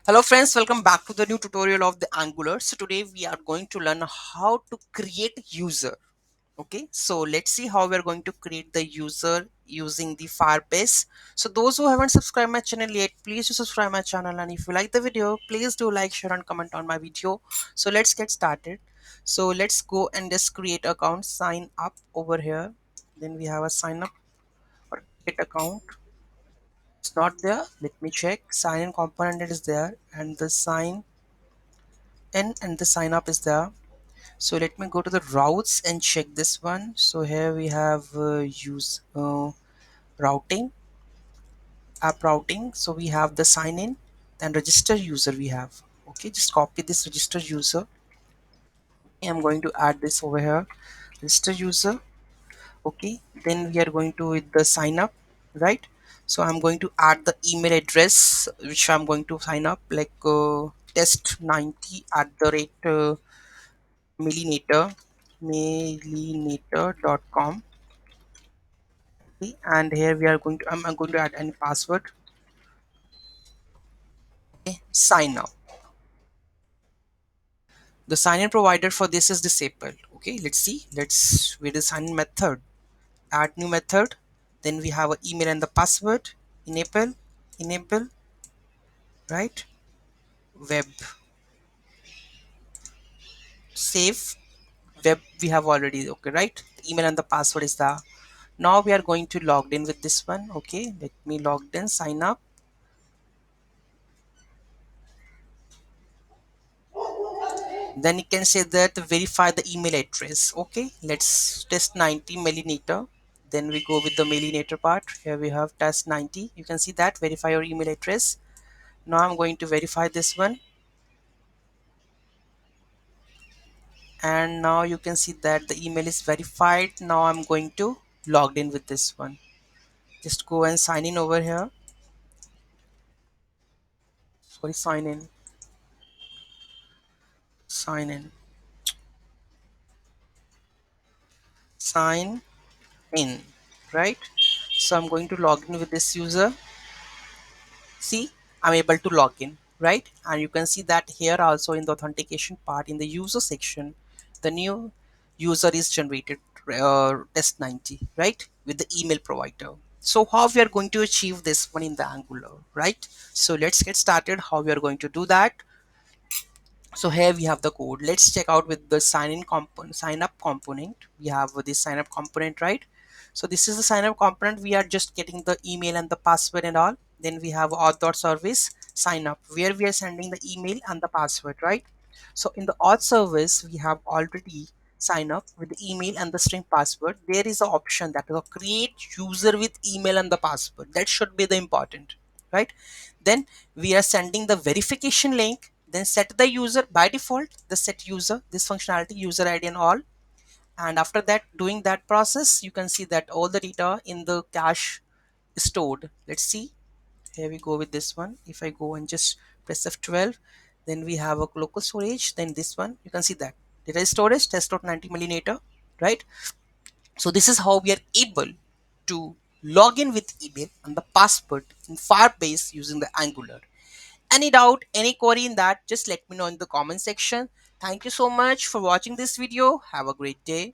Hello friends, welcome back to the new tutorial of the Angular. So today we are going to learn how to create user. Okay, so let's see how we're going to create the user using the Firebase. So those who haven't subscribed my channel yet, please do subscribe my channel, and if you like the video, please do like, share and comment on my video. So let's get started. So let's go and just create account, sign up over here. Then we have a sign up or create account. It's not there. Let me check. Sign in component is there, and the sign and the sign up is there. So let me go to the routes and check this one. So here we have use routing, app routing. So we have the sign in, then register user we have. Okay, just copy this register user. I'm going to add this over here, register user. Okay, then we are going to with the sign up, right? So I'm going to add the email address which I'm going to sign up, like test90 at the rate millinator millinator.com. Okay, and here we are going to I'm going to add any password. Okay, sign up. The sign in provider for this is disabled. Okay, let's see. Let's with the sign in method, add new method. Then we have an email and the password. Enable, right? Web, save. Web we have already, okay, right? Email and the password is the. Now we are going to log in with this one. Okay, let me log in, sign up. Then you can say that verify the email address. Okay, let's test 90 milliliter. Then we go with the milliliter part. Here we have test 90. You can see that verify your email address. Now I'm going to verify this one, and now you can see that the email is verified. Now I'm going to log in with this one. Just go and sign in over here. Sorry, sign in, sign in, right? So I'm going to log in with this user. See, I'm able to log in, right? And you can see that here also in the authentication part in the user section, the new user is generated, test90, right, with the email provider. So how we are going to achieve this one in the Angular, right? So let's get started how we are going to do that. So here we have the code. Let's check out with the sign up component. We have this sign up component, right? So this is the sign up component. We are just getting the email and the password and all. Then we have auth service sign up, where we are sending the email and the password, right? So in the auth service we have already sign up with the email and the string password. There is an option that will create user with email and the password. That should be the important, right? Then we are sending the verification link, then set the user. By default the set user, this functionality, user ID and all. And after that, doing that process, you can see that all the data in the cache is stored. Let's see. Here we go with this one. If I go and just press F12, then we have a local storage. Then this one, you can see that data storage test.90 millinator, right? So this is how we are able to log in with email and the password in Firebase using the Angular. Any doubt, any query in that, just let me know in the comment section. Thank you so much for watching this video. Have a great day.